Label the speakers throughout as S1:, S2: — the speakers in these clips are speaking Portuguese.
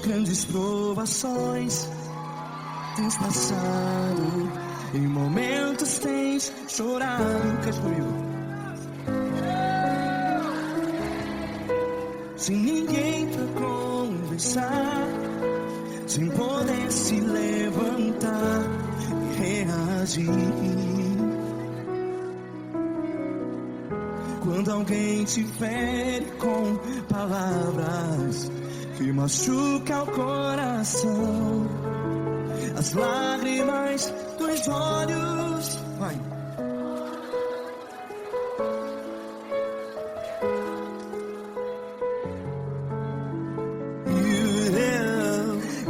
S1: Grandes provações tens passado, em momentos tens chorado. Cante comigo. Sem ninguém pra conversar, sem poder se levantar e reagir. Quando alguém te fere com palavras que machuca o coração, as lágrimas dos olhos, vai.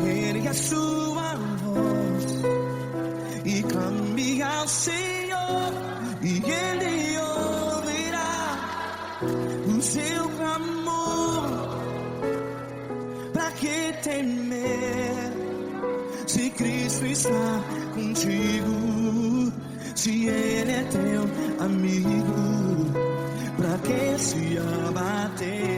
S1: Ergue a sua voz e clame ao Senhor, e Ele ouvirá o seu clamor. Pra que temer, se Cristo está contigo? Se Ele é teu amigo, pra que se abater?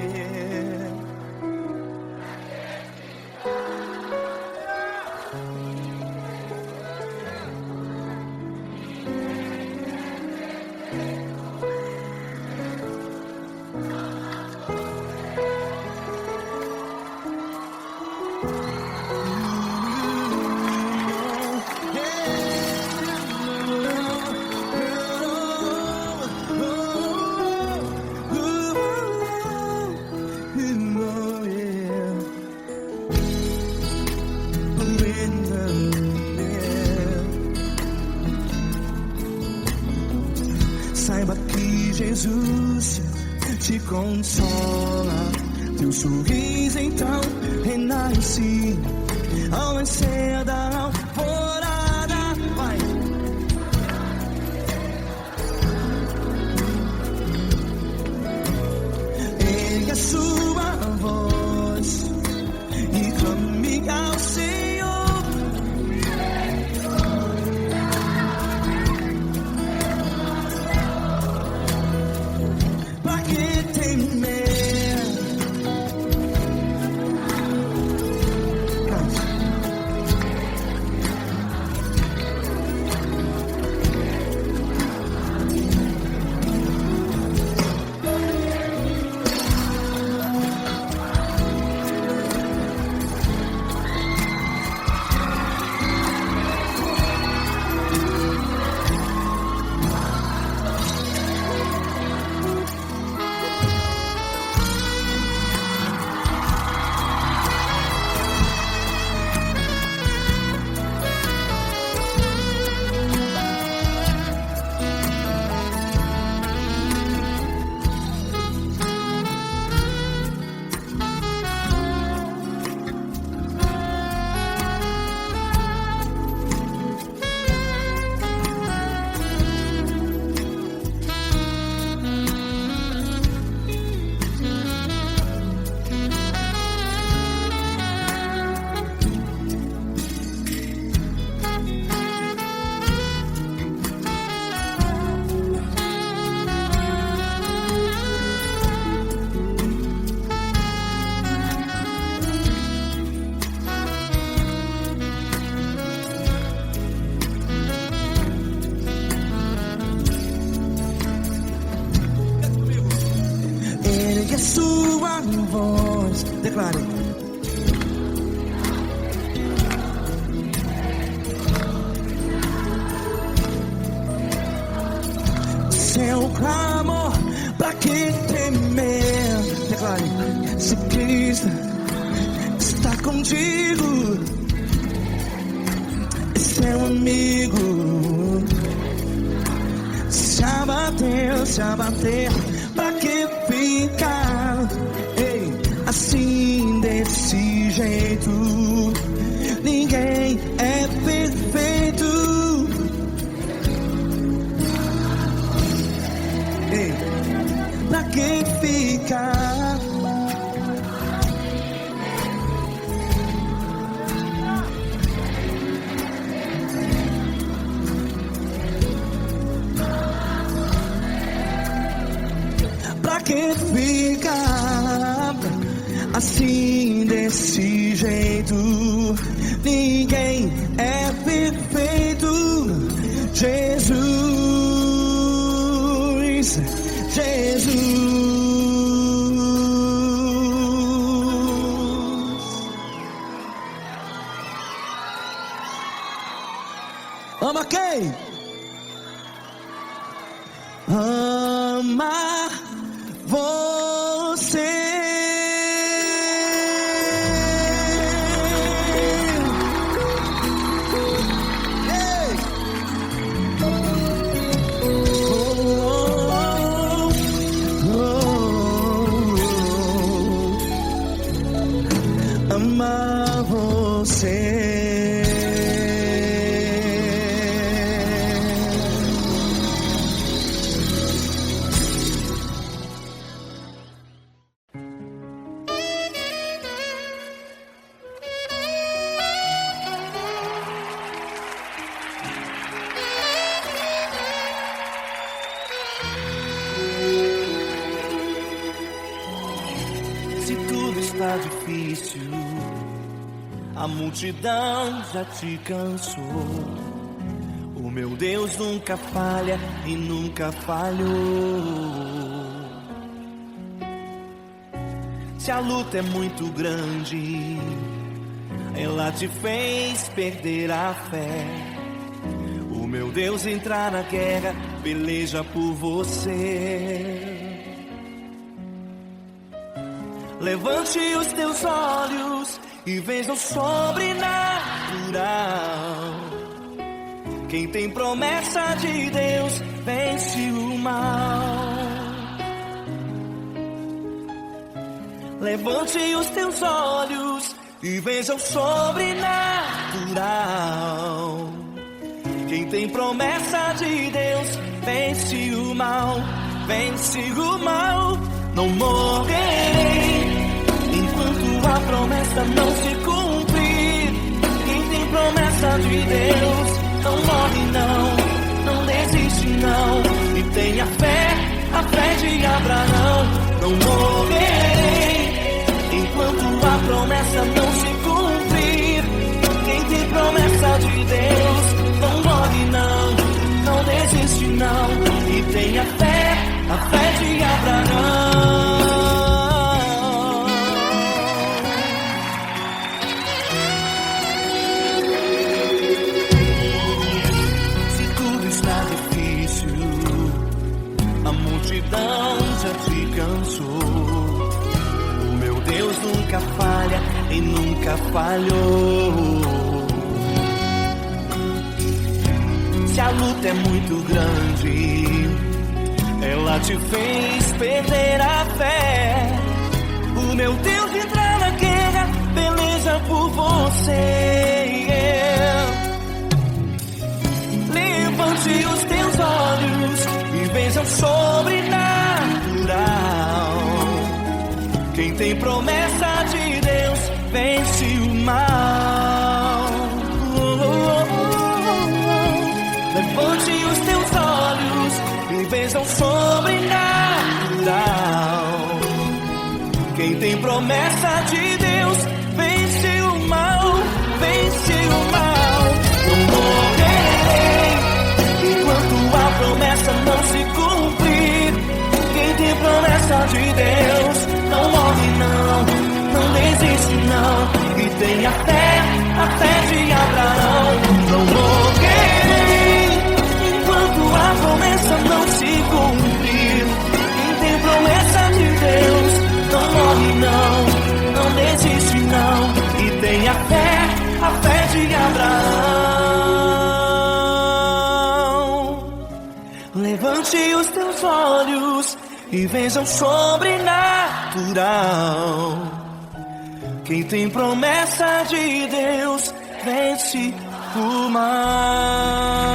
S1: Saiba que Jesus te consola, teu sorriso então renasce ao nascer da alvorada. Vai. Ergue a sua voz e clame ao Senhor. Ergue a sua voz, declare. Seu clamor, pra que temer? Declare. Se Cristo está contigo, é seu amigo. Se abater, pra que ficar? Ei, a desse jeito. Ninguém é perfeito. Ei, pra que ficar? Pra que ficar assim desse jeito? Ninguém é perfeito. Jesus, Jesus. Ama quem? Ama você. Amar você.
S2: Se tudo está difícil, a multidão já te cansou. O meu Deus nunca falha e nunca falhou. Se a luta é muito grande, ela te fez perder a fé. O meu Deus entrar na guerra, peleja por você. Levante os teus olhos e veja o sobrenatural. Quem tem promessa de Deus vence o mal. Levante os teus olhos e veja o sobrenatural. Quem tem promessa de Deus vence o mal. Vence o mal. Não morrerei enquanto a promessa não se cumprir. Quem tem promessa de Deus não morre não desiste não. E tenha fé, a fé de Abraão. Não morrerei enquanto a promessa não se cumprir. Quem tem promessa de Deus não morre não desiste não. E tenha fé, a fé de Abraão. A multidão já te cansou. O meu Deus nunca falha e nunca falhou. Se a luta é muito grande, ela te fez perder a fé. O meu Deus entrar na guerra, peleja por você. Levante os teus olhos e veja o sobrenatural. Quem tem promessa de Deus vence o mal. Levante os teus olhos e veja o sobrenatural. Quem tem promessa de Deus vence o mal. Vence o mal. Não morrerei enquanto a promessa não se cumprir. Quem tem promessa de Deus não morre não desiste não. E tenha fé, a fé de Abraão. Não morrerei enquanto a promessa não se cumprir. Quem tem promessa de Deus não morre não desiste não. E tenha fé, a fé de Abraão. Levante os teus olhos e veja o sobrenatural. Quem tem promessa de Deus vence o mal.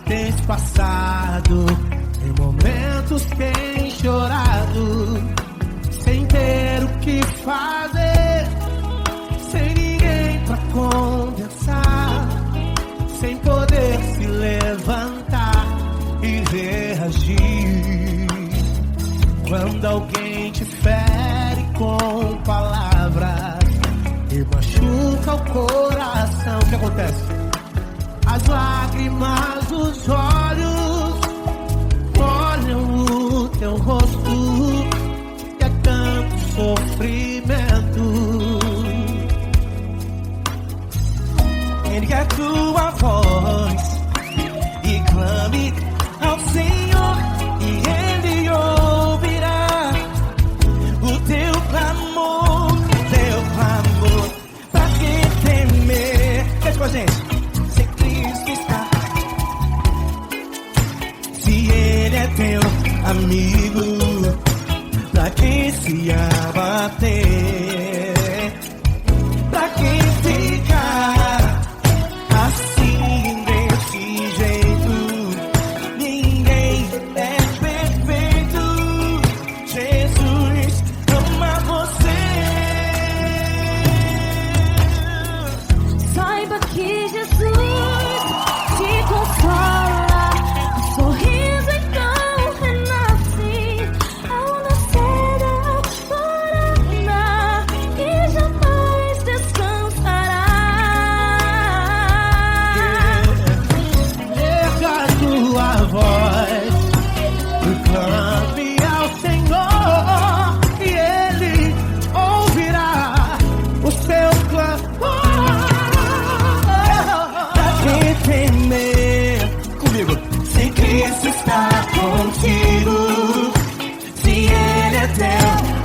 S3: Tens passado, em momentos tens chorado, sem ter o que fazer, sem ninguém pra conversar, sem poder se levantar e reagir. Quando alguém te fere com palavras e machuca o coração, o que acontece? As lágrimas dos olhos molham o teu rosto, e é tanto sofrimento.
S2: Ergue a tua voz e clame ao Senhor, e Ele ouvirá o teu clamor, pra que temer? Cante com a gente. Teu amigo, pra quem se abater, pra quem ficar assim desse jeito, ninguém é perfeito. Jesus ama você.
S4: Saiba que Jesus te consola, um sorriso então.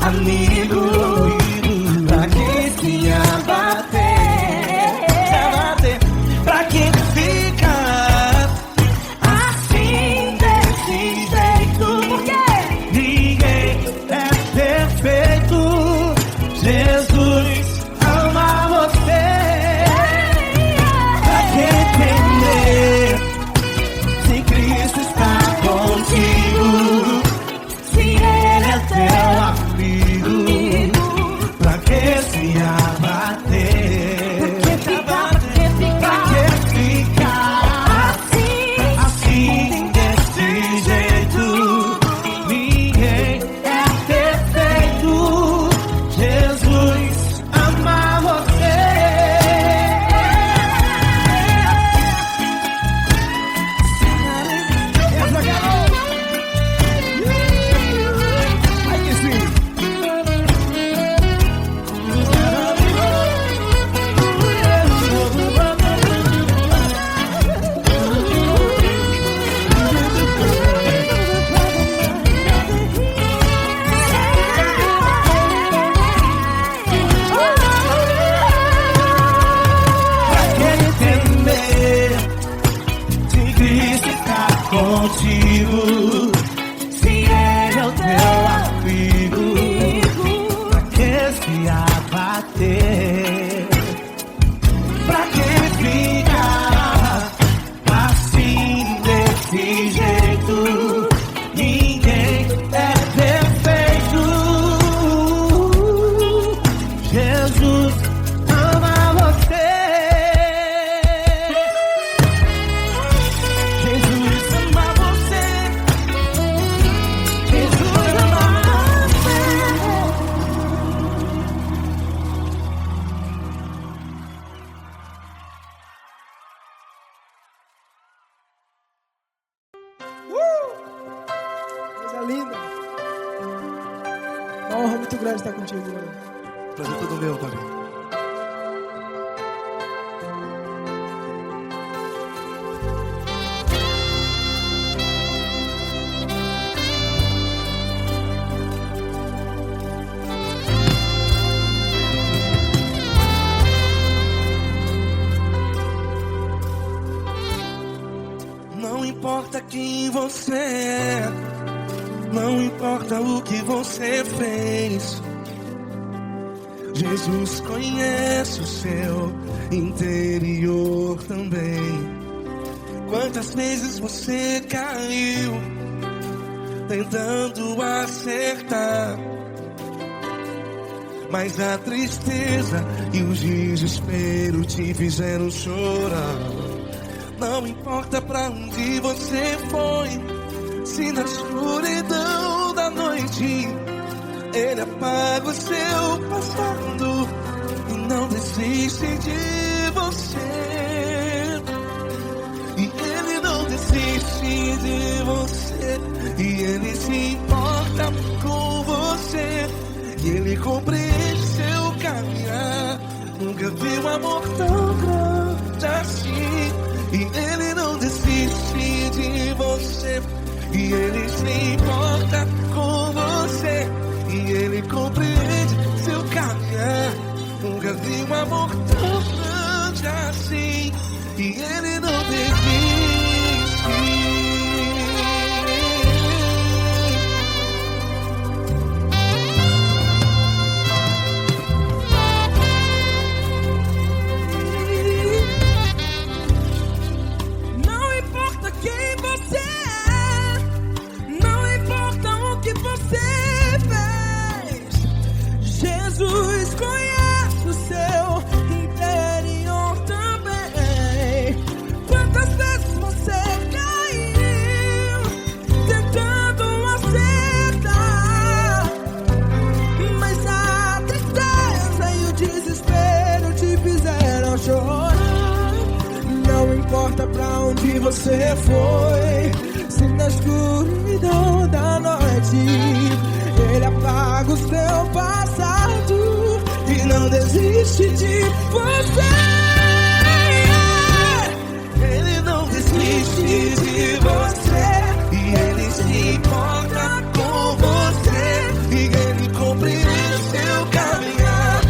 S2: Amigo, pra quem se abater, pra quem fica assim desse jeito, porque ninguém é perfeito. Jesus ama você. Pra quem temer, se Cristo está contigo, se Ele é teu amigo, pra que se abater? Pra que ficar assim desse jeito? Ninguém é perfeito. Jesus ama você. Ai que sim. Contigo, se Ele é o teu amigo, pra que se abater? Pra que ficar assim desse jeito? Ninguém é perfeito. Jesus ama você. Jesus ama você.
S3: honra muito grande estar contigo, Mano.
S2: Prazer todo meu, Paulinho. Não importa quem você é, não importa o que você fez, Jesus conhece o seu interior também. Quantas vezes você caiu tentando acertar, mas a tristeza e o desespero te fizeram chorar. Não importa pra onde você foi, se na escuridão da noite Ele apaga o seu passado e não desiste de você. E Ele não desiste de você, e Ele se importa com você, e Ele compreende seu caminhar. Nunca vi um amor tão grande assim. E Ele não desiste de você, e Ele se importa com você, e Ele compreende seu caminhar. Nunca vi um amor tão grande assim. E Ele não desiste.
S3: Jesus conhece o seu interior também. Quantas vezes você caiu tentando acertar, mas a tristeza e o desespero te fizeram chorar. Não importa pra onde você foi, se na escuridão da noite Ele apaga o seu passado e não desiste de você.
S2: Ele não desiste de você, e Ele se importa com você, e Ele compreende seu caminhar.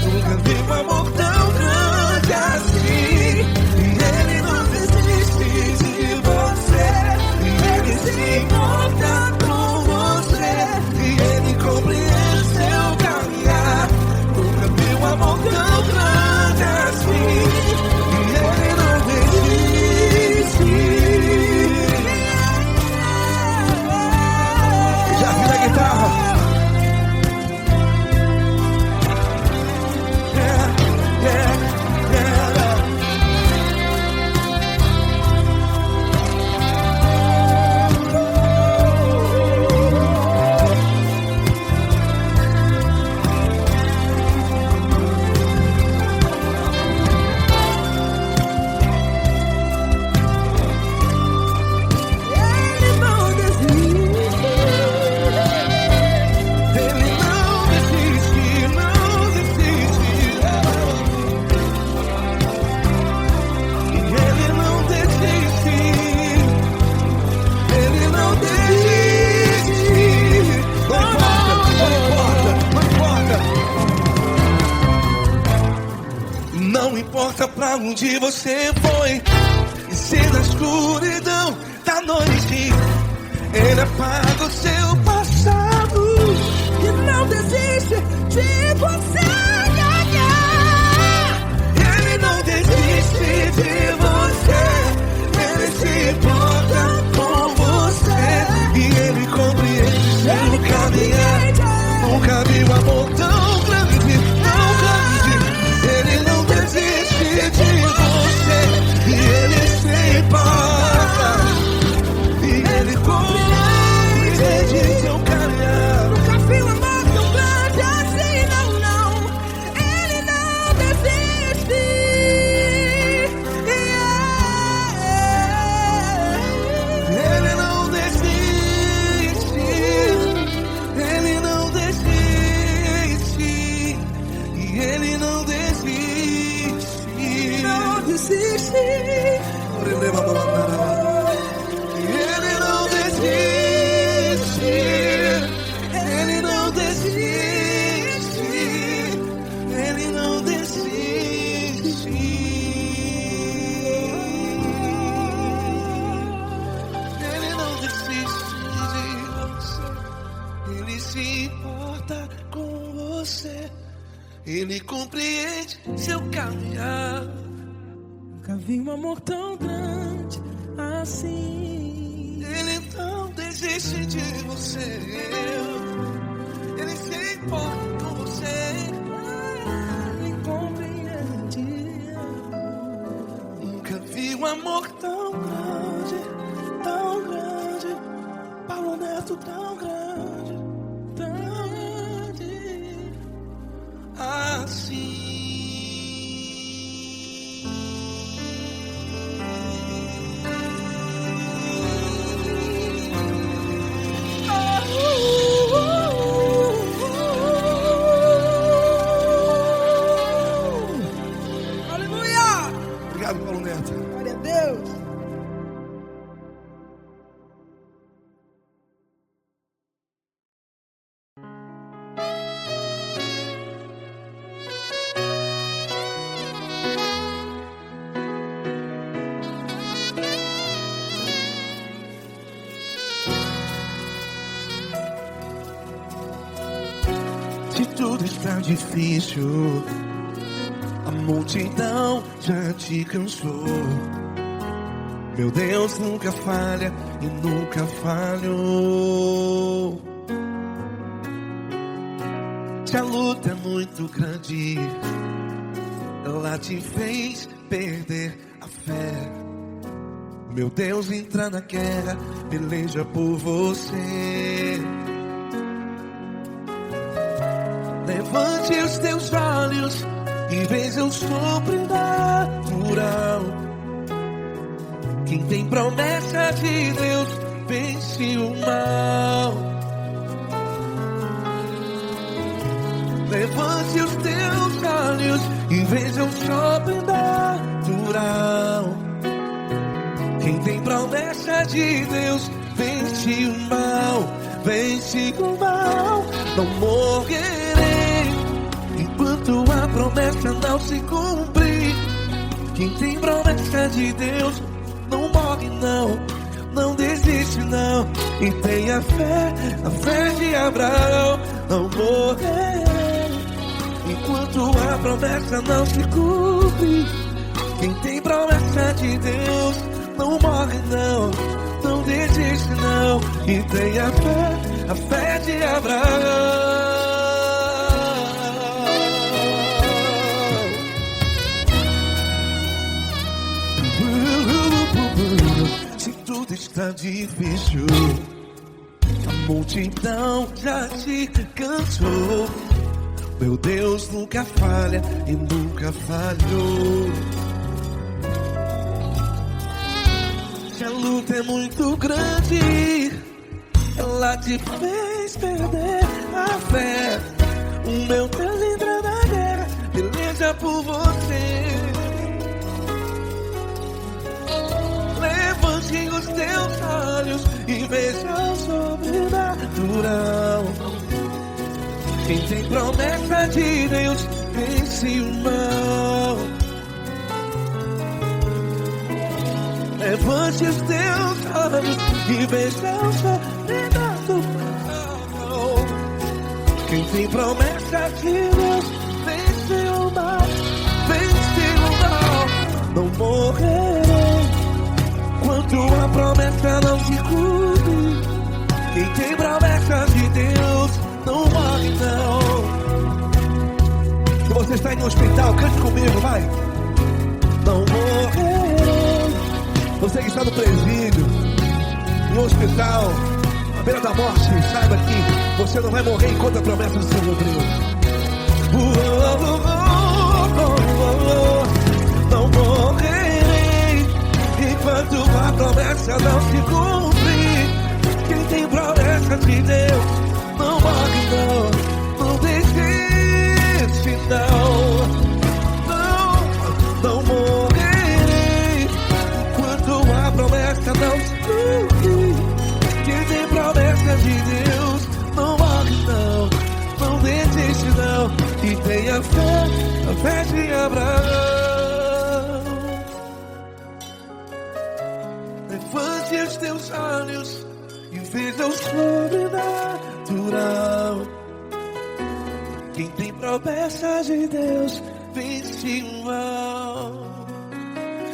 S2: Nunca vi um amor tão grande assim. E Ele não desiste de você, e Ele se importa com você, e Ele compreende seu caminhar. Nunca vi um amor tão grande assim. E Ele não desiste. Já vi a guitarra. Não importa pra onde você foi, e se na escuridão da noite Ele apaga o seu passado
S3: E não desiste de você.
S2: Ele não desiste de você, Ele se importa com você, e Ele compreende seu caminhar. Nunca vi um amor tão grande, tão grande. Ele não desiste de você, e Ele se importa, e Ele compreende seu caminhar.
S3: Nunca vi um amor tão grande assim, não, não. se importa com você. Ele compreende seu caminhar. Nunca vi um amor tão grande assim. Ele não desiste de você. Ele se importa com você. Ele compreende. Nunca vi um amor tão grande, tão grande. Paulo Neto tão grande, tão grande assim. Aleluia! Obrigado, Paulo Neto. Glória a Deus. Se tudo está difícil, a multidão já te cansou. Meu Deus nunca falha e nunca falhou. Se a luta é muito grande, ela te fez perder a fé. Meu Deus entra na guerra, peleja por você. Levante os teus olhos e veja o sobrenatural. Quem tem promessa de Deus vence o mal. Levante os teus olhos e veja o sobrenatural. Quem tem promessa de Deus vence o mal. Vence o mal. Não morrerei enquanto a promessa não se cumprir. Quem tem promessa de Deus não morre não, não desiste não. E tenha fé, a fé de Abraão. Não morrerei enquanto a promessa não se cumpre. Quem tem promessa de Deus não morre não, não desiste não. E tenha fé, a fé de Abraão. Se tudo está difícil, a multidão já te cansou. Meu Deus nunca falha e nunca falhou. Se a luta é muito grande, ela te fez perder a fé. O meu Deus entra na guerra, peleja por você. Levante os teus olhos e veja o sobrenatural. Quem tem promessa de Deus vence o mal. Levante os teus olhos e veja o sobrenatural. Quem tem promessa de Deus vence o mal. Vence o mal. Não morrerei enquanto a promessa não se cumpre. Quem tem promessa de Deus não morre não. Se você está em um hospital, cante comigo, vai. Não morrerei. Você que está no presídio, no hospital, à beira da morte, saiba que você não vai morrer enquanto a promessa se cumpriu. Não morrerei enquanto a promessa não se cumprir. Quem tem promessa de Deus não morre não, não desiste não. Não morrerei enquanto a promessa não se cumprir. Quem tem promessa de Deus não morre não, não desiste não. E tenha fé, a fé de Abraão. Levante os teus olhos e veja o sobrenatural. promessas de Deus vence o mal,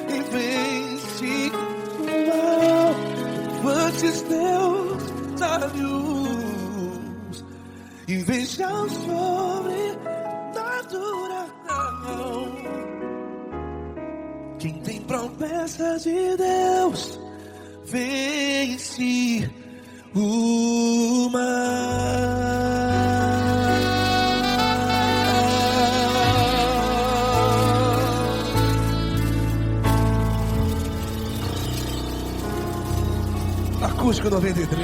S3: e vence o mal. Antes Deus da luz e veja o sobrenatural. Quem tem promessas de Deus vence o mal. Acústico 93.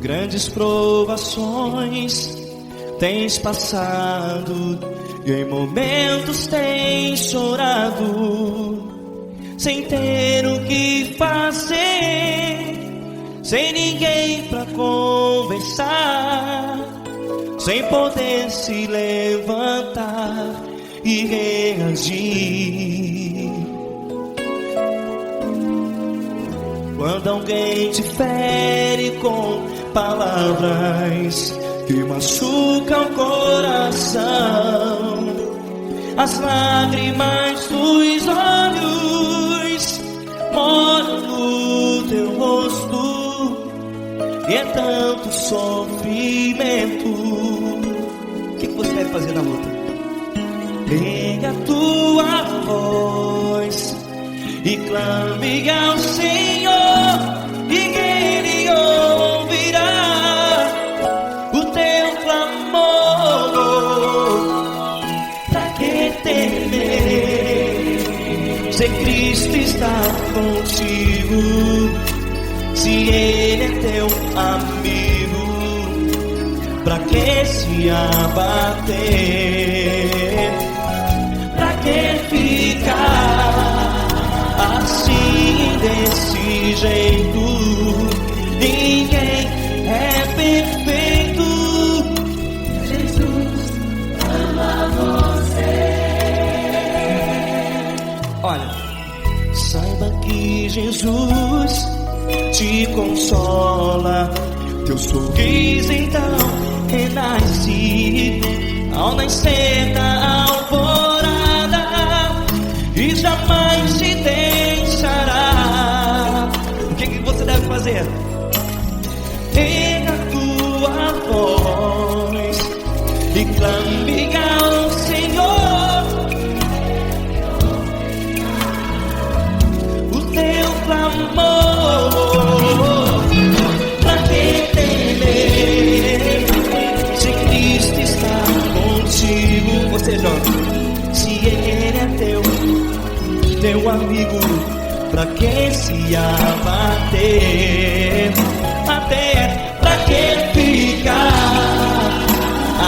S2: Grandes provações tens passado, e em momentos tens chorado, sem ter o que fazer, sem ninguém pra conversar, sem poder se levantar e reagir. Quando alguém te fere com palavras que machucam o coração, as lágrimas dos olhos molham no teu rosto, e é tanto sofrimento. O que você deve fazer na luta? Pega a tua voz e clame ao Senhor, e Ele ouvirá o teu clamor. Pra que temer, se Cristo está contigo, se Ele é teu amigo? Pra que se abater? Pra que ficar assim, desse jeito? Ninguém é perfeito. Jesus ama você. Olha, saiba que Jesus te consola, teu sorriso então renasce ao nascer da alvorada, e jamais te deixará. O que você deve fazer? Pega a tua voz e clame ao Senhor, o teu clamor. Pra que temer, se Cristo está contigo? Você jovem, se Ele é teu amigo, pra que se abater? Até pra que ficar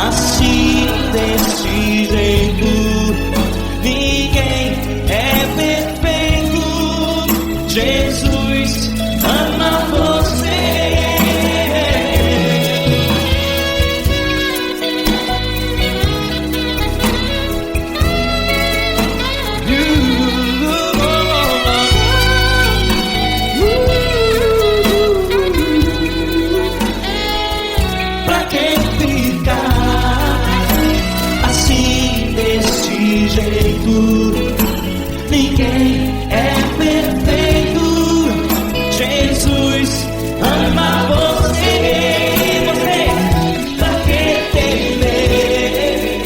S2: assim, desse jeito? Ninguém é perfeito. Jesus ama você. Ninguém é perfeito. Jesus ama você. Você, pra que temer?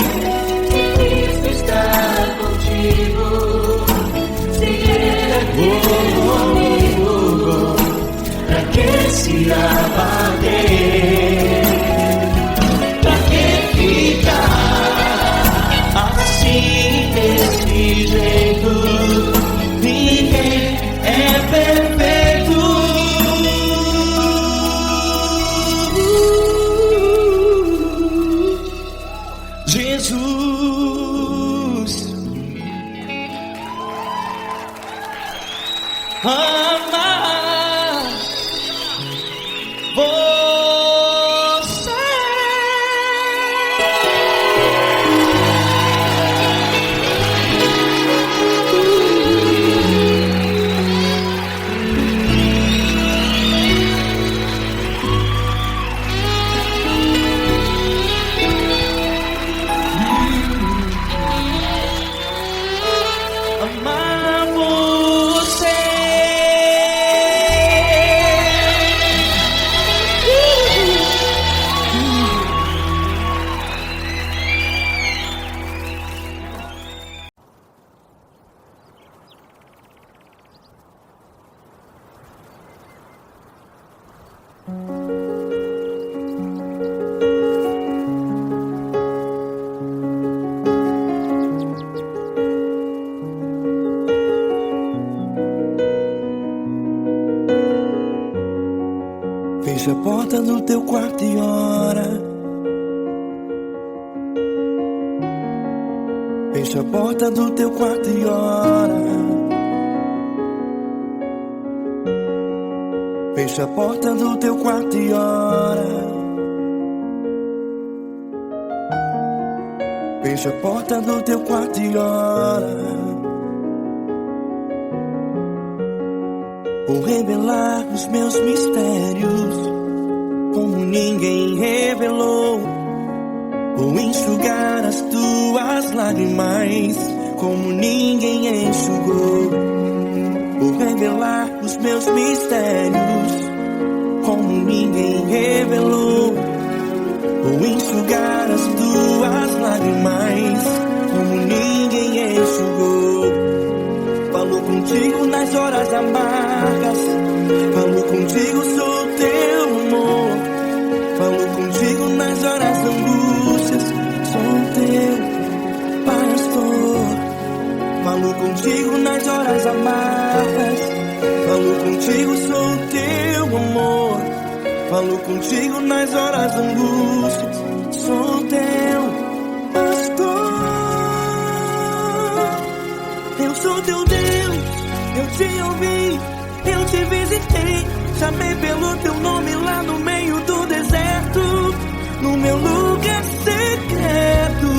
S2: Cristo está contigo. Se Ele é teu amigo, pra que se abater? Pra que ficar assim? ora. Fecha a porta do teu quarto e ora. Fecha a porta do teu quarto e ora. Fecha a porta do teu quarto e ora. Vou revelar os meus mistérios como ninguém revelou. Vou enxugar as tuas lágrimas como ninguém enxugou. Vou revelar os meus mistérios como ninguém revelou. Vou enxugar as tuas lágrimas como ninguém enxugou. Falo contigo nas horas amargas, falo contigo, sou teu amor. Falo contigo nas horas angústias, sou teu pastor. Falo contigo nas horas amargas, falo contigo, sou teu amor. Falo contigo nas horas angústias, sou teu pastor. Eu sou teu Deus, eu te ouvi, eu te visitei. Chamei pelo teu nome lá no meio do deserto, no meu lugar secreto.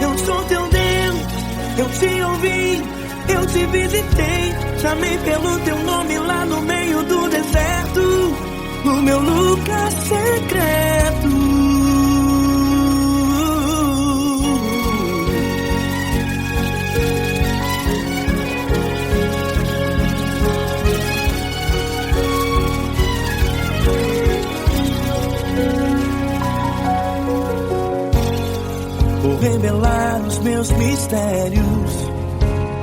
S2: Eu sou teu Deus, eu te ouvi, eu te visitei. Chamei pelo teu nome lá no meio do deserto, no meu lugar secreto. Vou revelar os meus mistérios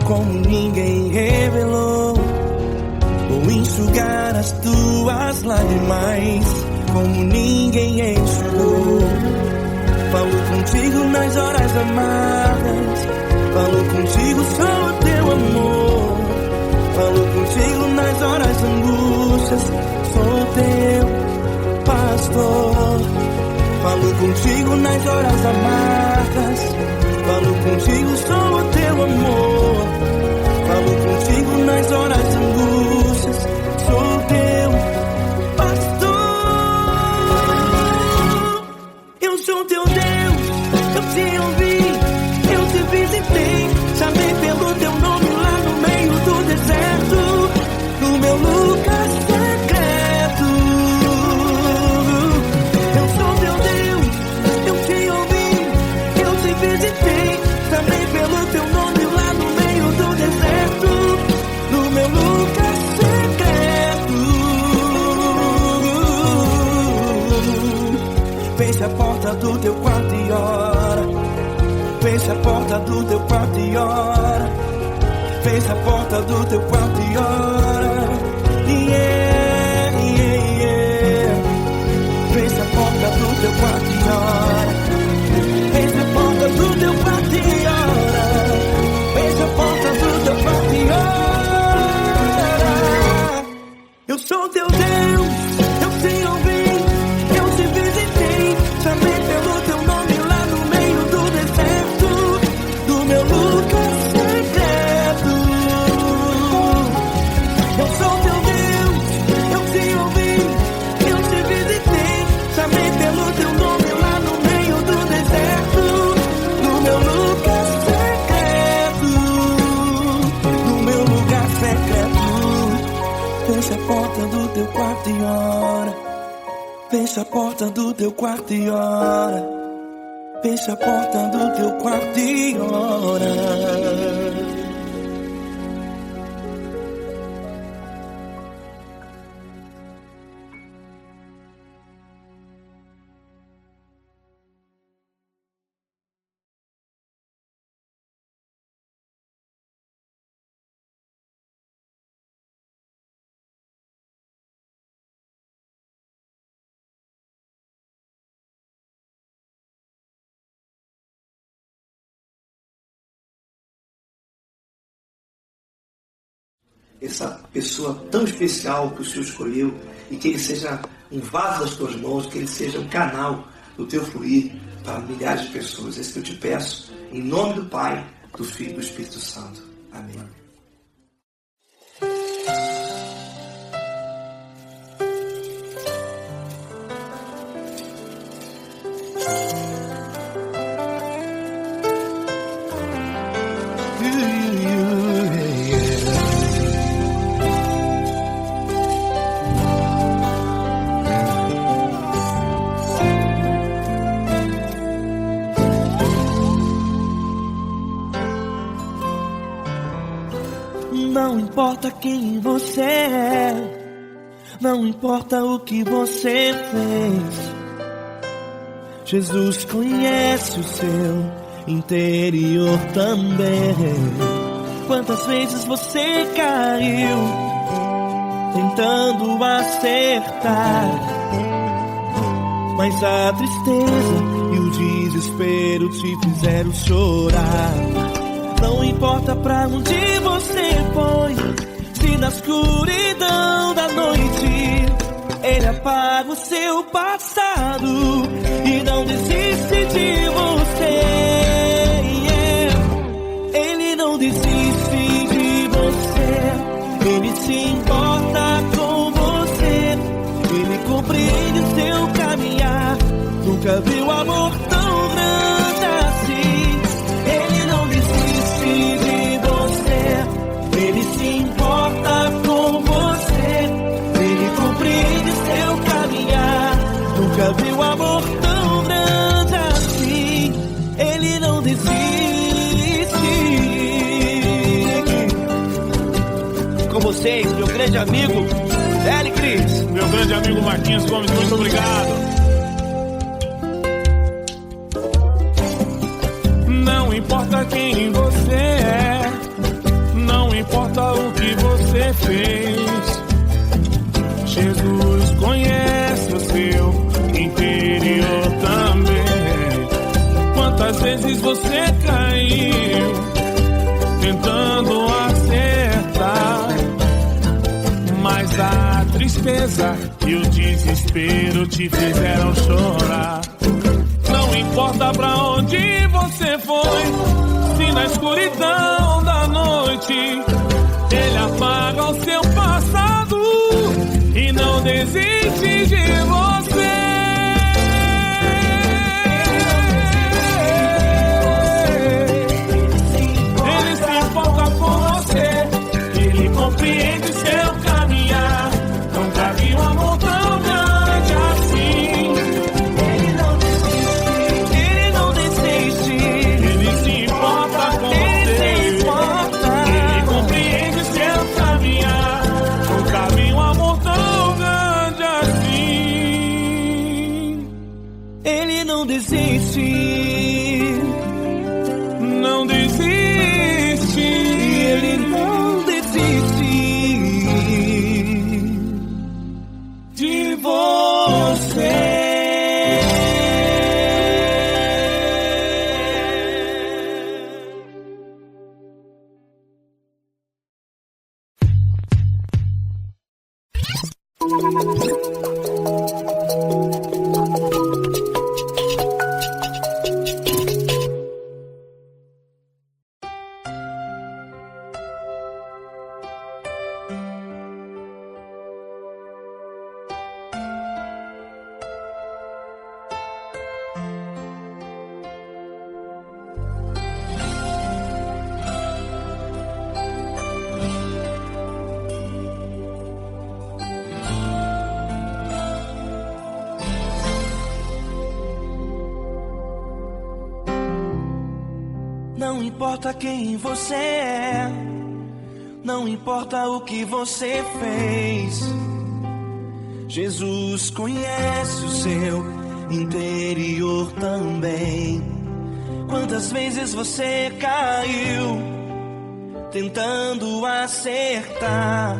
S2: como ninguém revelou. Vou enxugar as tuas lágrimas como ninguém enxugou. Falo contigo nas horas amargas, falo contigo, sou teu amor. Falo contigo nas horas angústias, sou teu pastor. Falo contigo nas horas amargas, falo contigo, sou teu amor. Falo contigo nas horas angústias, sou teu pastor. Eu sou teu Deus, eu te ouvi, eu te visitei. Chamei pelo teu nome lá no meio do deserto, no meu lugar secreto. Eu sou teu Deus, eu te ouvi, eu te visitei. Chamei pelo teu nome lá no meio do deserto, no meu lugar secreto. Fecha a porta do teu quarto e ora. Fecha a porta do teu quarto e ora. Fecha a porta do teu quarto e ora. Yeah, yeah, yeah. Fecha a porta do teu quarto e ora. Fecha a porta do teu quarto e ora. Fecha a porta do teu quarto e ora. Eu sou teu Deus, eu te ouvi, eu te visitei. Chamei pelo teu nome lá no meio do deserto, do meu lugar secreto. Eu sou teu Deus, eu te ouvi, eu te visitei. Chamei pelo teu nome lá no meio do deserto, no meu lugar secreto, no meu lugar secreto. Fecha a porta do teu quarto e ora. Fecha a porta do teu quarto e ora. Fecha a porta do teu quarto e ora.
S5: Essa pessoa tão especial que o Senhor escolheu, e que Ele seja um vaso das tuas mãos, que ele seja um canal do teu fluir para milhares de pessoas. É isso que eu te peço, em nome do Pai, do Filho e do Espírito Santo. Amém.
S2: Não importa quem você é, não importa o que você fez, Jesus conhece o seu interior também. Quantas vezes você caiu tentando acertar, mas a tristeza e o desespero te fizeram chorar. Não importa pra onde você foi, se na escuridão da noite Ele apaga o seu passado e não desiste de você. Ele não desiste de você, Ele se importa com você, Ele compreende o seu caminhar. Nunca viu amor tão grande assim. Ele não desiste de você, Ele se importa com você, Ele compreende seu caminhar. Nunca viu amor tão grande assim. Ele não desiste. Com vocês, meu grande amigo Eli Cris.
S6: Meu grande amigo Marquinhos Gomes, muito obrigado. Não importa quem você é, não importa o que você fez, Jesus conhece o seu interior também. Quantas vezes você caiu tentando acertar, mas a tristeza e o desespero te fizeram chorar. Não importa pra onde você foi, se na escuridão da noite Ele apaga o seu passado e não desiste de você. Ele se importa com você, Ele compreende seu caminhar. Nunca vi um amor tão grande assim.
S2: Não desiste,
S6: não desiste,
S2: Ele não desiste de você. Não importa quem você é, não importa o que você fez, Jesus conhece o seu interior também. Quantas vezes você caiu tentando acertar,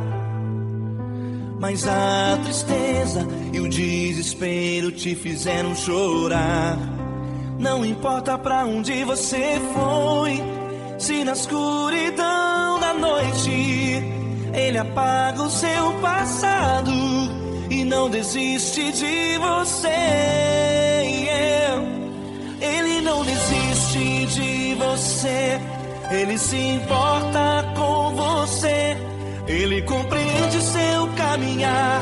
S2: mas a tristeza e o desespero te fizeram chorar. Não importa pra onde você foi, se na escuridão da noite Ele apaga o seu passado e não desiste de você. Ele não desiste de você. Ele se importa com você. Ele compreende seu caminhar.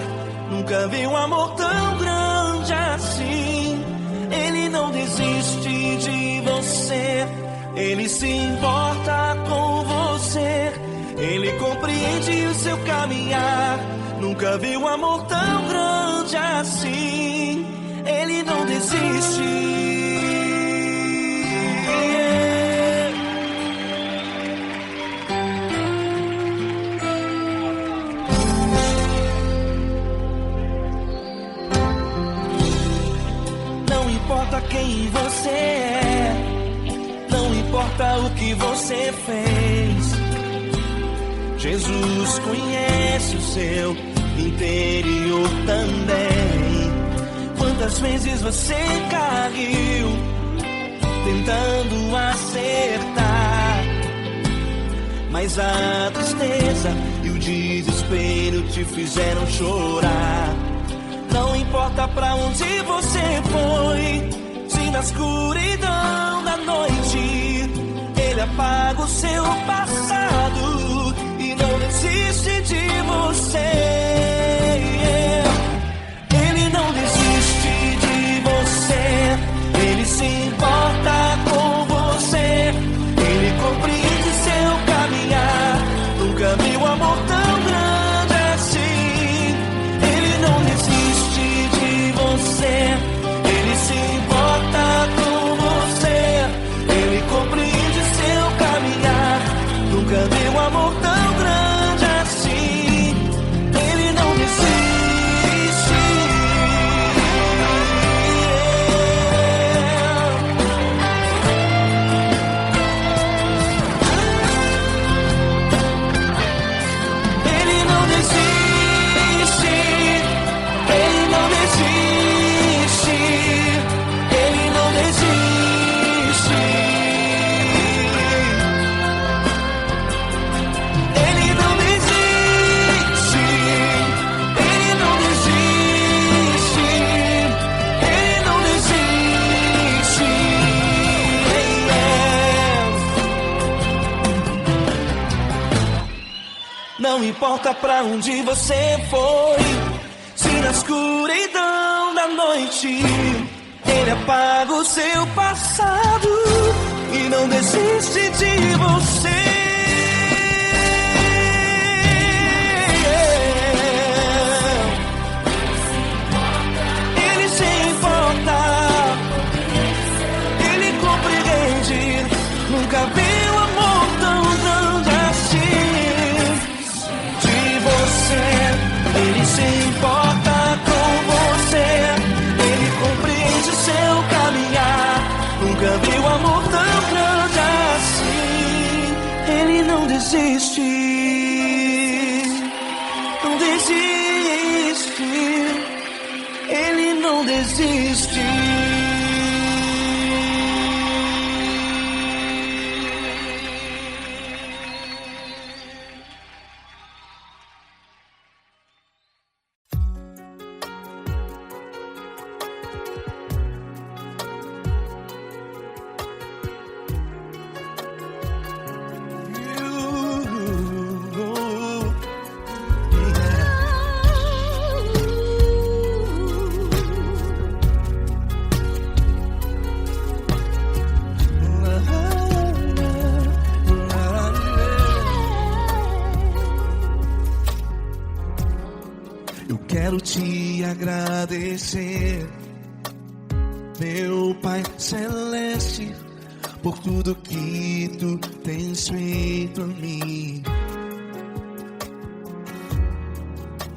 S2: Nunca vi um amor tão grande assim. Ele não desiste de você. Ele se importa com você. Ele compreende o seu caminhar. Nunca vi um amor tão grande assim. Ele não desiste. Não importa quem você é, não importa o que você fez, Jesus conhece o seu interior também. Quantas vezes você caiu tentando acertar, mas a tristeza e o desespero te fizeram chorar. Não importa pra onde você foi, se na escuridão da noite Ele apaga o seu passado e não desiste de você. Ele não desiste de você. Ele se importa com você. Ele compreende seu caminhar. Nunca vi um amor tão grande assim. Ele não desiste de você. Ele se importa com você. Ele compreende seu caminhar. Nunca vi um amor tão grande assim. Ele não desiste. Ele não desiste. Ele não desiste. Ele não desiste. Ele não desiste. Ele não desiste. Ele não desiste. Não importa pra onde você foi, se na escuridão da noite Ele apaga o seu passado e não desiste de você. Ele se importa, Ele compreende. Nunca vi um amor tão grande assim de você. Ele se importa com você. Ele compreende o seu caminhar. Nunca vi um amor tão grande assim. Ele não desiste. Não desiste. Ele não desiste.
S1: Eu quero te agradecer, meu Pai Celeste, por tudo que tu tens feito a mim.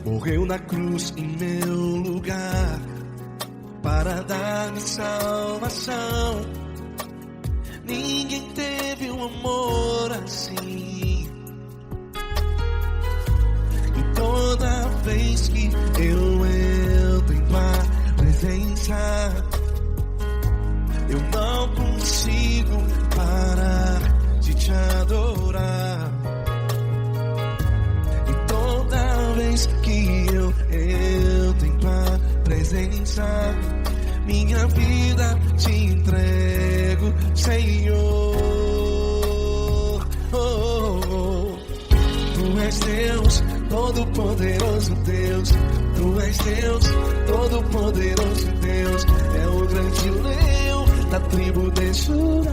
S1: Morreu na cruz em meu lugar para dar-me salvação. Ninguém teve um amor assim. E toda vez que eu entro em tua presença, eu não consigo parar de te adorar. E toda vez que eu entro presença. Minha vida te entrego, Senhor. Tu és Deus, todo-poderoso Deus. Tu és Deus, todo-poderoso Deus. É o grande leão da tribo de Judá.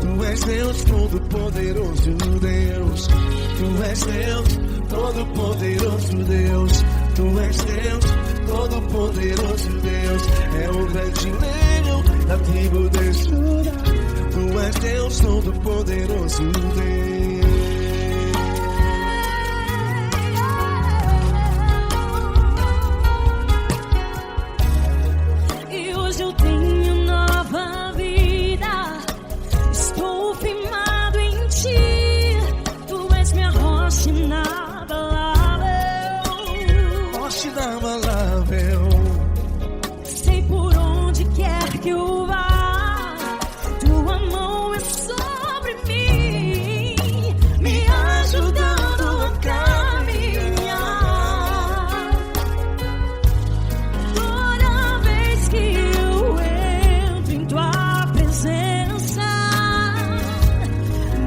S1: Tu és Deus, todo-poderoso Deus. Tu és Deus, todo-poderoso Deus. Tu és Deus, todo-poderoso Deus. É o grande leão da tribo de Judá. Tu és Deus, todo-poderoso Deus.
S4: Sei por onde quer que eu vá, tua mão é sobre mim, me ajudando a caminhar. Toda vez que eu entro em tua presença,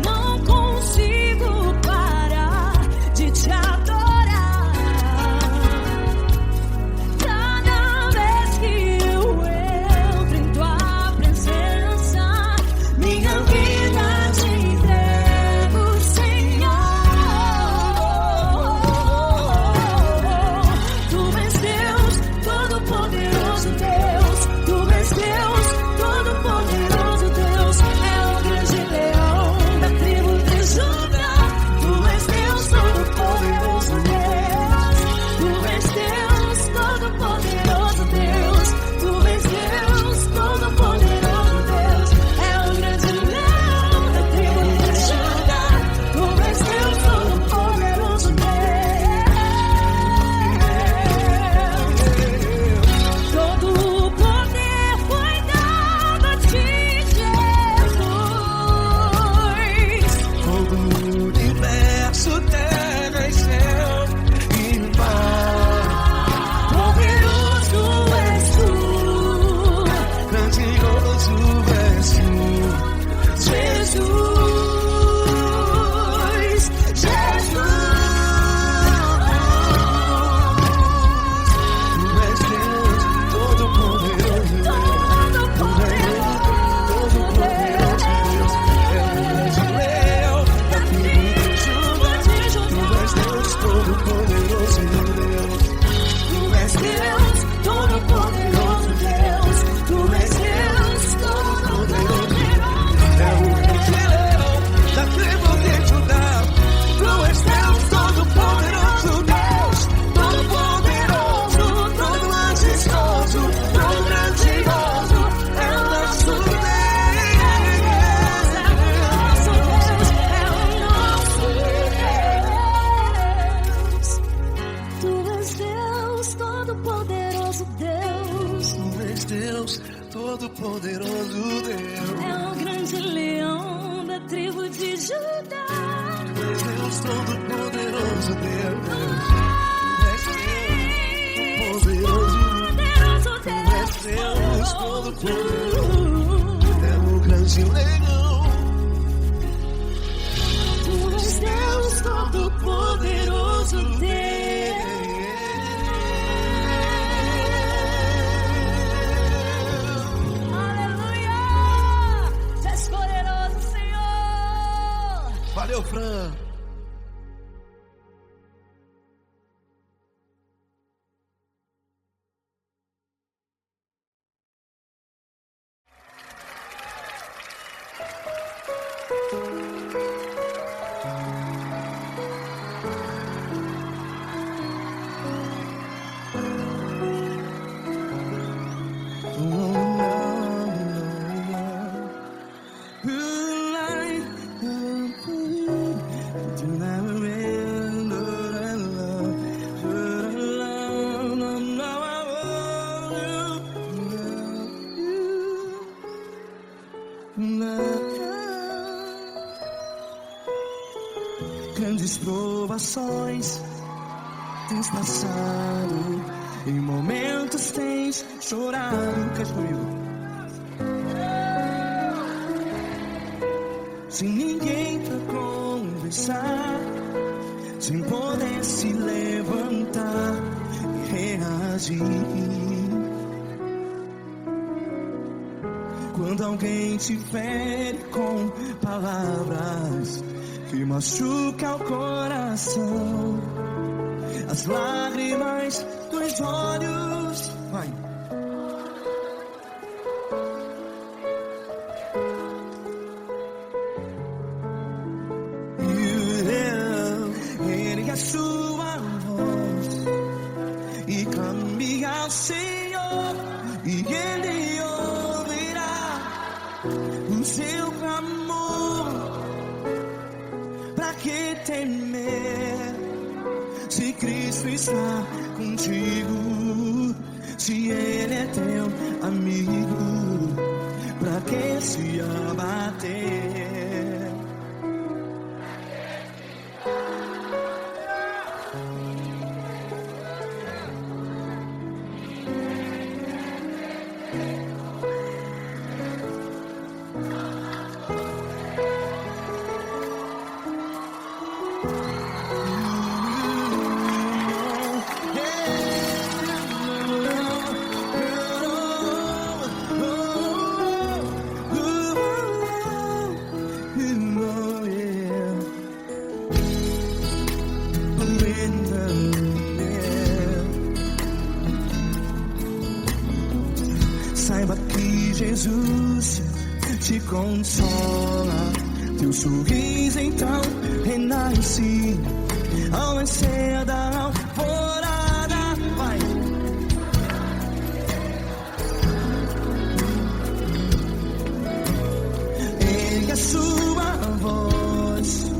S4: não consigo parar de te adorar.
S1: Todo-poderoso Deus.
S4: É o grande leão da tribo de Judá.
S1: Tu és Deus, todo-poderoso Deus. Tu és Deus, todo-poderoso. É o grande leão.
S4: Tu és Deus, todo-poderoso Deus.
S1: Valeu, Fran. Grandes provações tens passado,
S2: Em momentos tens chorado. Cante comigo. Sem ninguém pra conversar, sem poder se levantar e reagir. Quando alguém te fere com palavras que machuca o coração, as lágrimas dos olhos, vai. Ergue a sua voz e clame ao Senhor, e Ele ouvirá o seu clamor. Pra que temer, se Cristo está contigo? Se Ele é teu amigo, pra que se abater? Saiba que Jesus te consola, teu sorriso então renasce ao nascer da alvorada. Vai. Ergue a sua voz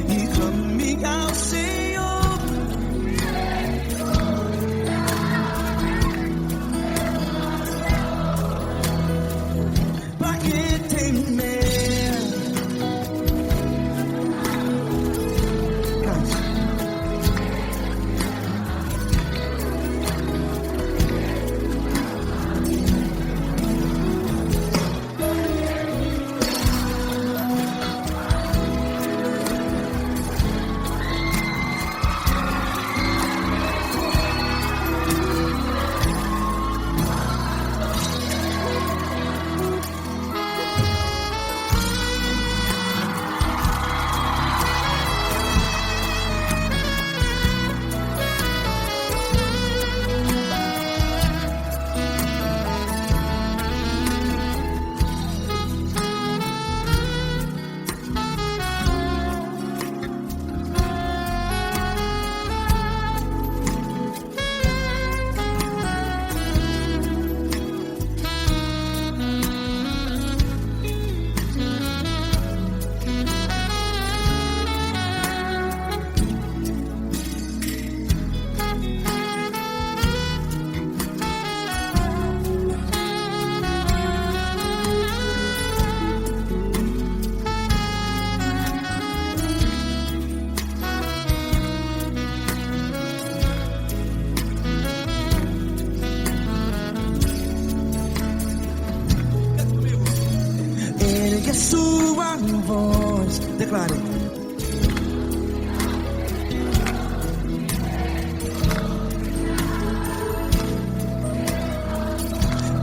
S2: e clame ao Senhor. A sua voz, declare.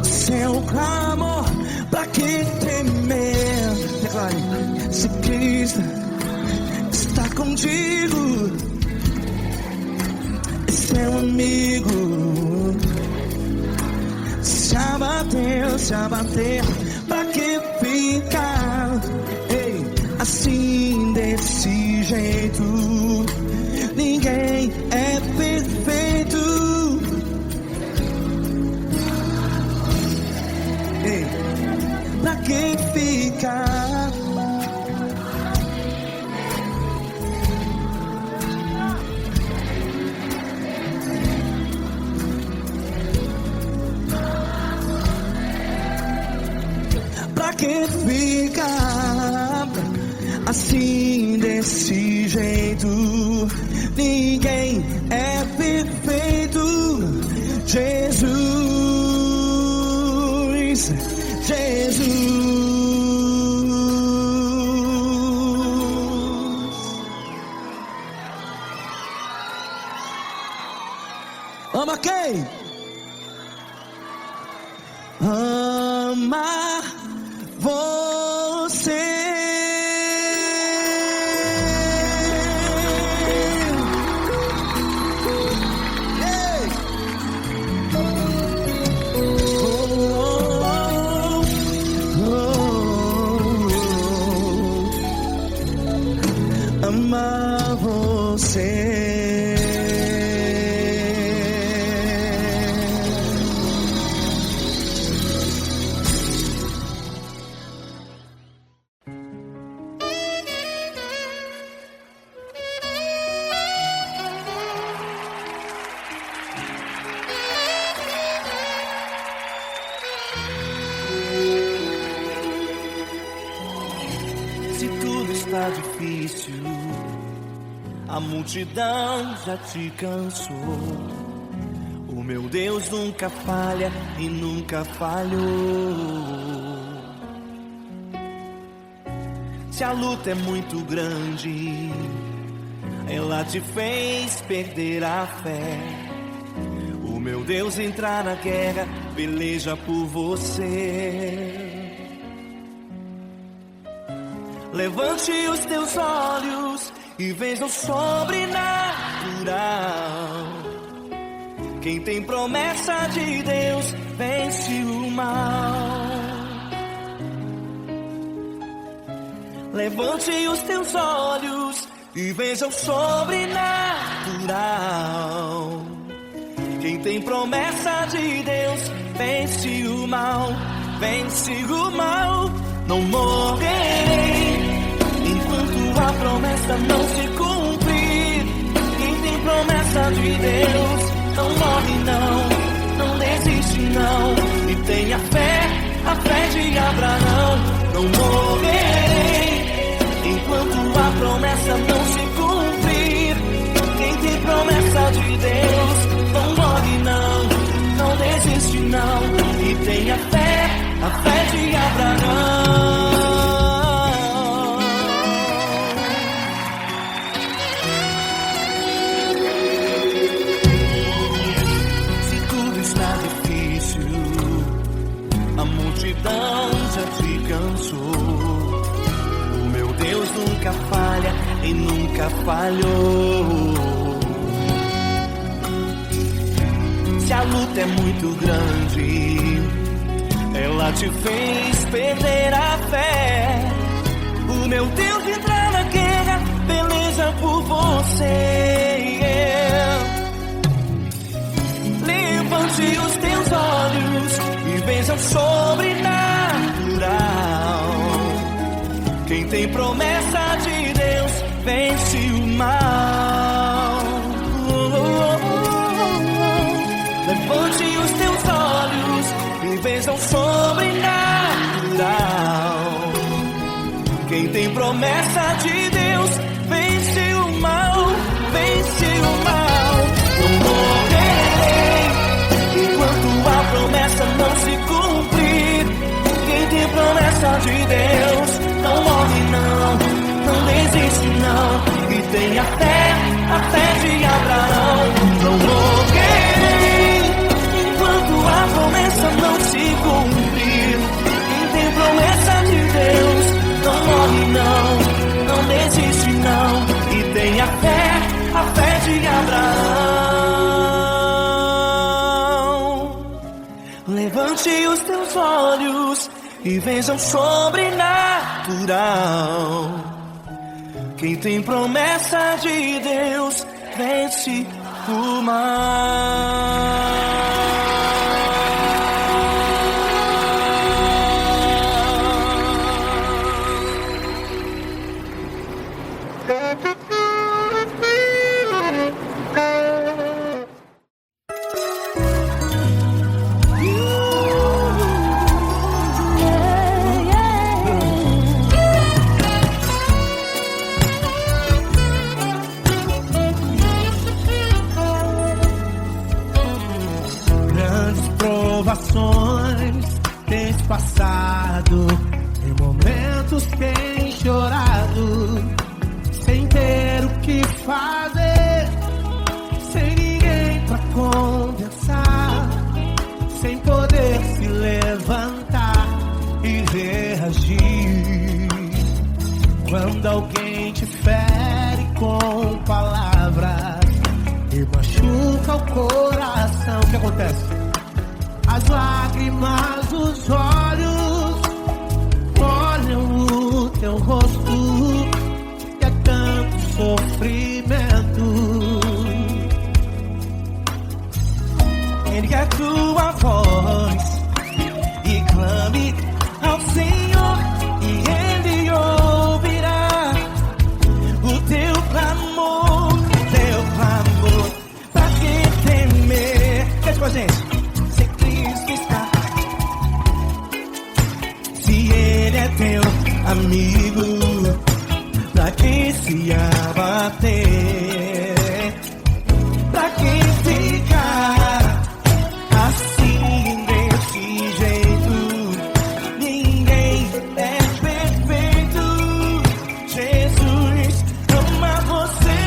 S2: Seu clamor, pra que temer? Declare. Se Cristo está contigo, é seu amigo. Se abater, pra que ficar assim desse jeito? Ninguém é perfeito. Pra que ficar? Pra que ficar assim desse jeito? Ninguém é perfeito.
S3: Jesus, Jesus. Ama quem? Ama você. Ei! Amar você.
S2: Se tudo está difícil, a multidão já te cansou. O meu Deus nunca falha e nunca falhou. Se a luta é muito grande, ela te fez perder a fé. O meu Deus entrar na guerra, peleja por você. Levante os teus olhos e veja o sobrenatural. Quem tem promessa de Deus vence o mal. Levante os teus olhos e veja o sobrenatural. Quem tem promessa de Deus vence o mal. Vence o mal. Não morrerei enquanto a promessa não se cumprir. Quem tem promessa de Deus não morre não desiste não. E tenha fé, a fé de Abraão. Não morrerei enquanto a promessa não se cumprir. Quem tem promessa de Deus não morre não desiste não. E tenha fé, a fé de Abraão. Se tudo está difícil, a multidão já te cansou. O meu Deus nunca falha e nunca falhou. Se a luta é muito grande, ela te fez perder a fé. O meu Deus entrar na guerra, peleja por você. Levante os teus olhos e veja o sobrenatural. Quem tem promessa de Deus vence o mal. Levante os teus olhos e veja o sobrenatural. Quem tem promessa de Deus vence o mal, vence o mal. Não morrerei enquanto a promessa não se cumprir. Quem tem promessa de Deus não morre não desiste não. E tenha fé, a fé de Abraão. Não morrerei enquanto a promessa não se cumprir. Quem tem promessa de Deus não morre não desiste não. E tenha fé, a fé de Abraão. Levante os teus olhos e veja o sobrenatural. Quem tem promessa de Deus vence o mal.
S3: passado, em momentos tem chorado, sem ter o que fazer, sem ninguém pra conversar, sem poder se levantar e reagir. Quando alguém te fere com palavras e machuca o coração, o que acontece? As lágrimas dos olhos olham o teu rosto, e é tanto sofrimento.
S2: Ergue a tua voz e clame ao Senhor, e Ele ouvirá o teu clamor, pra que temer? Cante com a gente. Se Cristo está, se Ele é teu amigo, pra que se abater? Pra que ficar assim desse jeito? Ninguém é perfeito. Jesus ama você.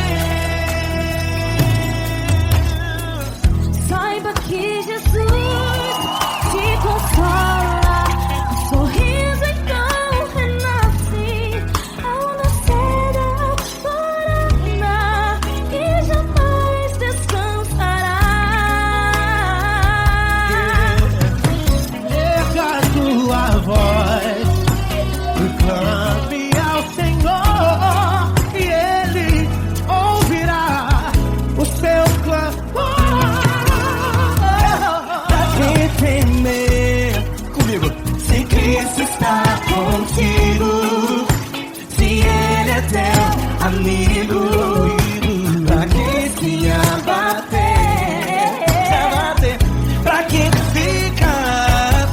S4: Saiba que Jesus te consola, o sorriso então renasce ao nascer da aurora e jamais descansará.
S3: Erga a tua voz e clame ao Senhor, e Ele ouvirá o seu clamor.
S2: Pra que temer? Comigo. Se Cristo está contigo, se Ele é teu amigo, pra que se abater? Pra que ficar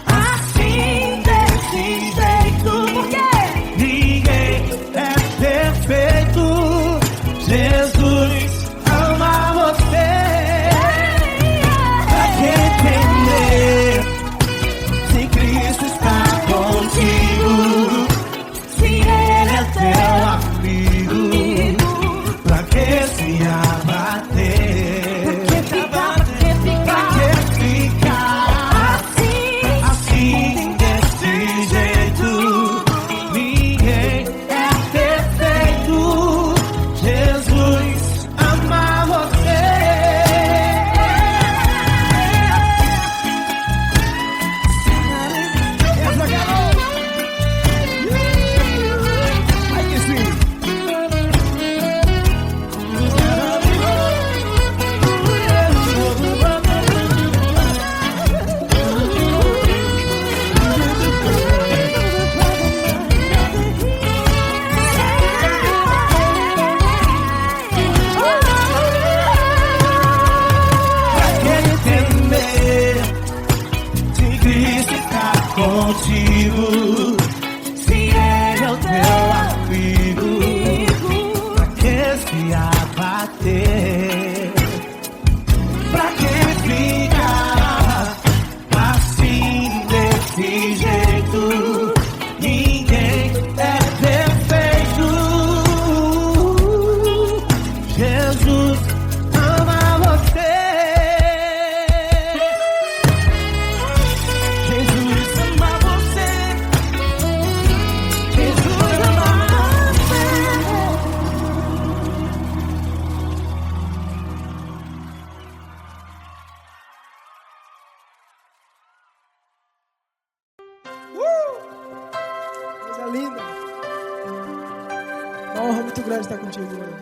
S2: assim desse jeito?
S3: Ninguém é perfeito. Jesus ama você.
S2: Pra que temer? Se Cristo está contigo, se Ele é teu
S3: Amigo, pra que se abater? Pra que ficar assim desse jeito? Ninguém é perfeito. Jesus ama você. Essa garota. Ai, que sim. Pra que temer? Se Cristo está contigo, se Ele é o teu amigo, pra que se abater? Pra que ficar assim desse jeito? Ninguém é perfeito. Jesus ama você.
S2: Jesus ama você. Jesus ama você.
S3: Coisa linda. Uma honra muito grande estar contigo, Lula.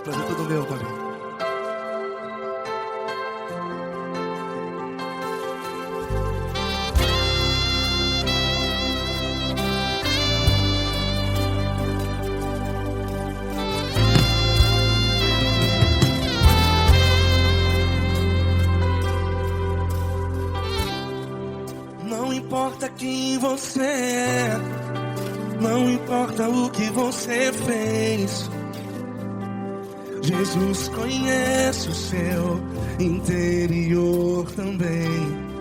S1: Prazer todo meu, Paulinho.
S2: Não importa quem você é, não importa o que você fez, Jesus conhece o seu interior também.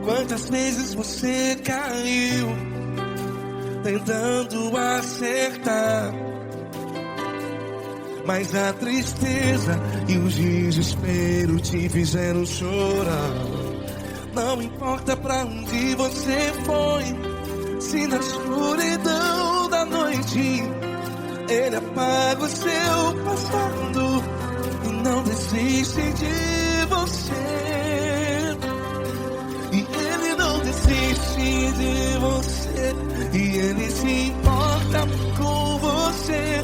S1: Quantas vezes você caiu tentando acertar, mas a tristeza e o desespero te fizeram chorar. Não importa pra onde você foi, se na escuridão da noite Ele apaga o seu passado e não desiste de você. E Ele não desiste de você, e Ele se importa com você,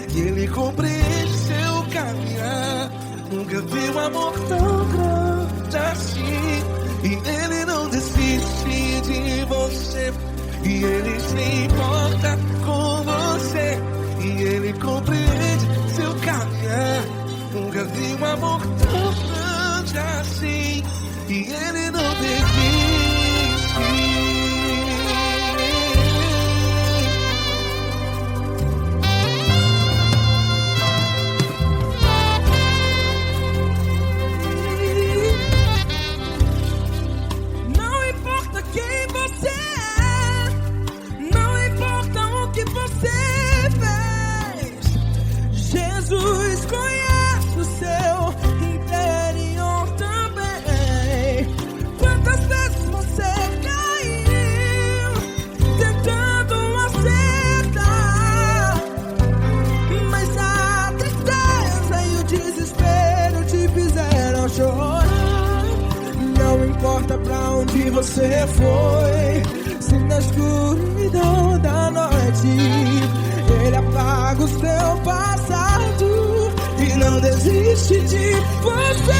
S1: e Ele compreende seu caminhar. Nunca vi um amor tão grande assim. E Ele não desiste de você, e Ele se importa com você, e Ele compreende seu caminhar. Nunca vi um amor tão grande assim. E Ele não desiste.
S3: Não importa quem você é, não importa o que você fez, Jesus conhece o seu interior também. Quantas vezes você caiu tentando acertar, mas a tristeza e o desespero te fizeram chorar. Não importa pra onde você foi, se na escuridão da noite Ele apaga o seu passado e não desiste de você.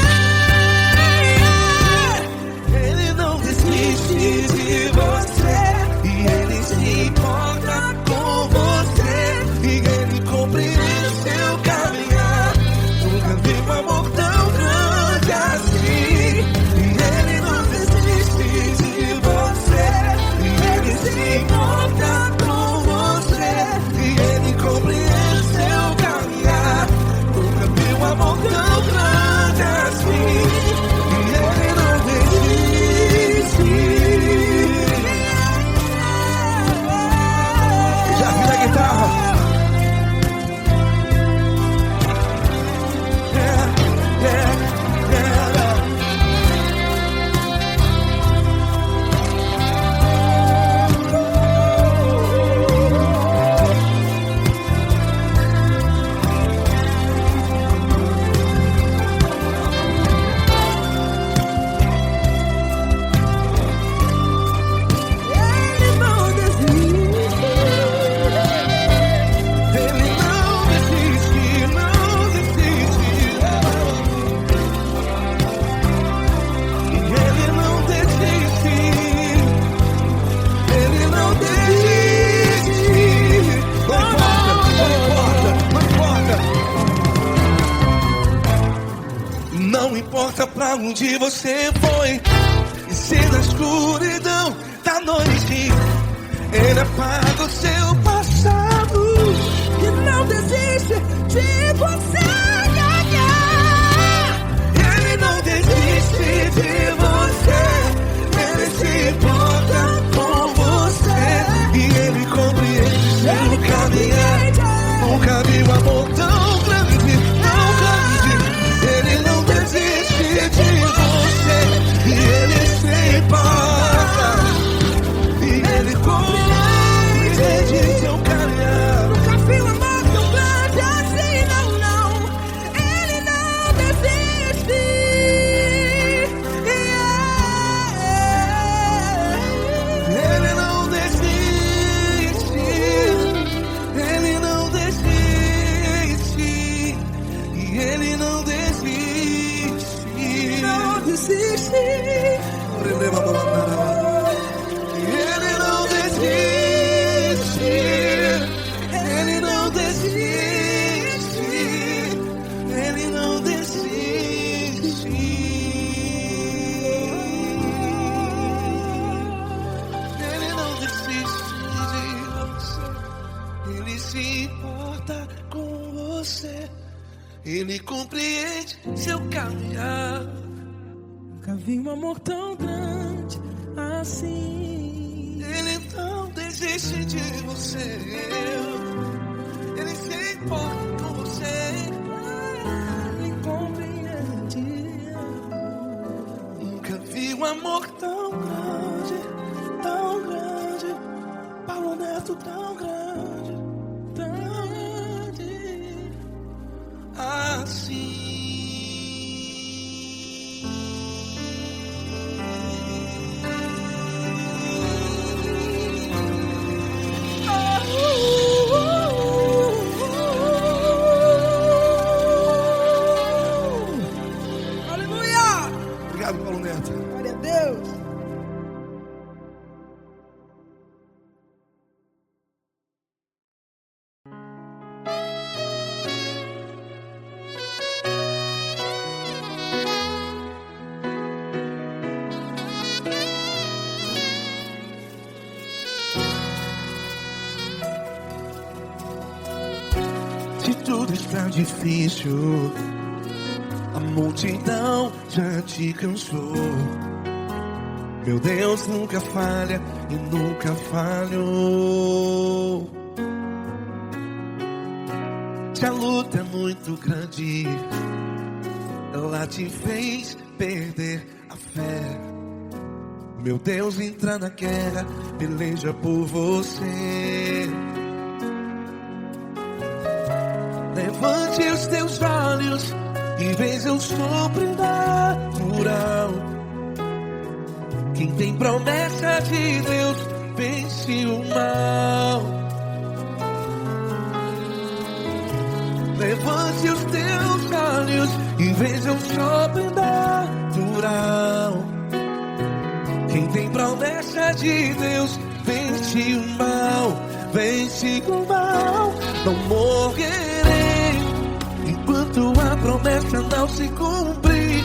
S1: Ele não desiste de você, e Ele se importa com você, e Ele compreende seu caminhar. Nunca vi um amor tão grande assim. E Ele não desiste de você, e Ele se importa com você, e Ele compreende seu caminhar. Nunca vi um amor tão grande assim. E Ele não desiste. Já vi a guitarra.
S3: Ele não desiste.
S1: Ele não desiste, não desiste. E Ele não desiste. Ele não desiste. Não importa. Não importa pra onde você foi, e se na escuridão da noite Ele apaga o seu passado
S3: E não desiste de você.
S1: Ele não desiste de você, Ele se importa com você, e Ele compreende seu caminhar. Nunca vi um amor tão grande, tão grande. Ele não desiste de você, e Ele se importa, e Ele compreende seu caminhar.
S3: Nunca vi um amor tão grande assim, não, não. Ele não desiste.
S1: Ele não desiste, Ele não desiste, e Ele não desiste.
S3: Não desiste.
S1: Ele não desiste, Ele não desiste, Ele não desiste. Ele não desiste de você, Ele se importa com você, Ele compreende seu caminhar.
S3: Nunca vi um amor tão grande assim.
S1: Ele não desiste de você. Ele se importa com você.
S3: Ele compreende.
S1: Nunca vi um amor tão grande, tão grande. Paulo Neto tão grande, tão grande assim.
S3: Aleluia!
S1: Obrigado, Paulo Neto.
S3: Glória a Deus.
S1: Se tudo está difícil, a multidão já te cansou. Meu Deus nunca falha e nunca falhou. Se a luta é muito grande, ela te fez perder a fé. Meu Deus entra na guerra, peleja por você. Levante os teus olhos e veja o sobrenatural. Quem tem promessa de Deus vence o mal. Levante os teus olhos e veja o sobrenatural. Quem tem promessa de Deus vence o mal. Vence o mal. Não morrerei enquanto a promessa não se cumprir.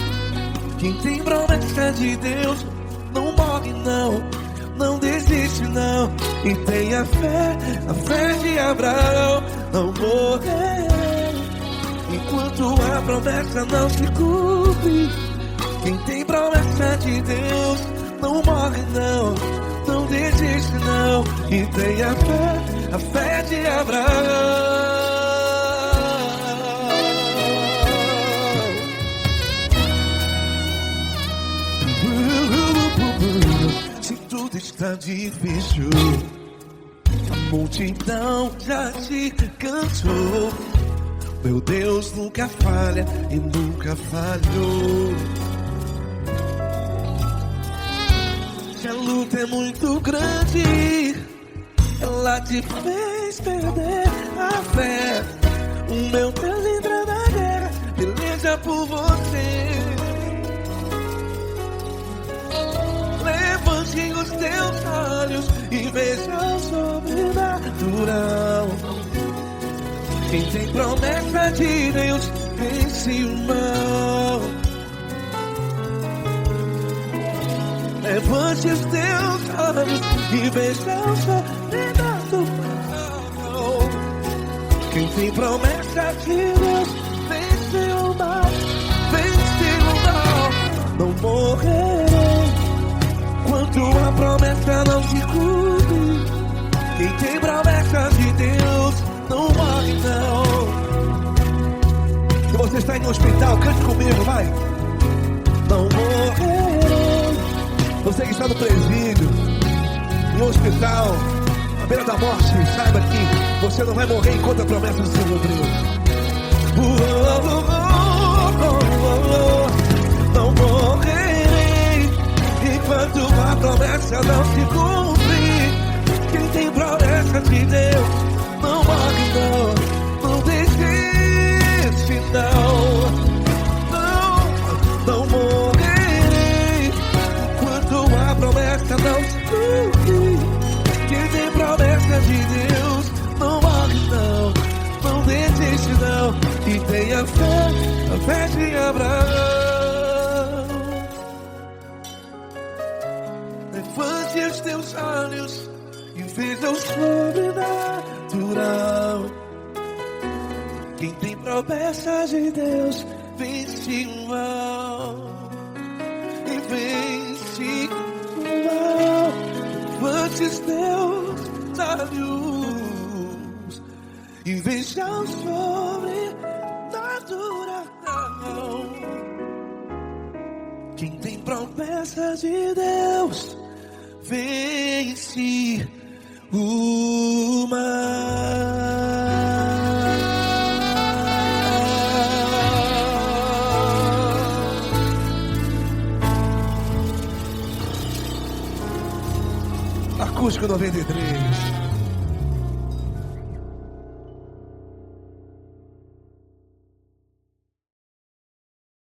S1: Quem tem promessa de Deus não morre não, não desiste não. E tenha fé, a fé de Abraão. Não morrerei enquanto a promessa não se cumpre. Quem tem promessa de Deus não morre não, não desiste não. E tenha fé, a fé de Abraão. Se tudo está difícil, a multidão já te cansou. Meu Deus nunca falha e nunca falhou. Se a luta é muito grande, ela te fez perder a fé. O meu Deus entra na guerra, peleja por você. Levante os teus olhos e veja o sobrenatural. Quem tem promessa de Deus vence o mal. Levante os teus olhos e veja o sobrenatural. Quem tem promessa de Deus vence o mal. Vence o mal. Não morrerei enquanto a promessa não se cumpre. Quem tem promessa de Deus não morre não. Se você está em um hospital, cante comigo, vai. Não morrerei. Você que está no presídio, em um hospital, à beira da morte, saiba que você não vai morrer enquanto a promessa não se cumpriu. Não morrerei enquanto a promessa não se cumprir. Quem tem promessa de Deus não morre não, não desiste não. Não morrerei enquanto a promessa não se cumprir. Quem tem promessa de Deus não morre não, não desiste não. E tenha fé, a fé de Abraão. Levante os teus olhos e veja o sobrenatural. Quem tem promessa de Deus vence o mal. E vence o mal. esses teus lábios e veja o sobrenatural. Quem tem promessa de Deus vence o mal. Acústico 93.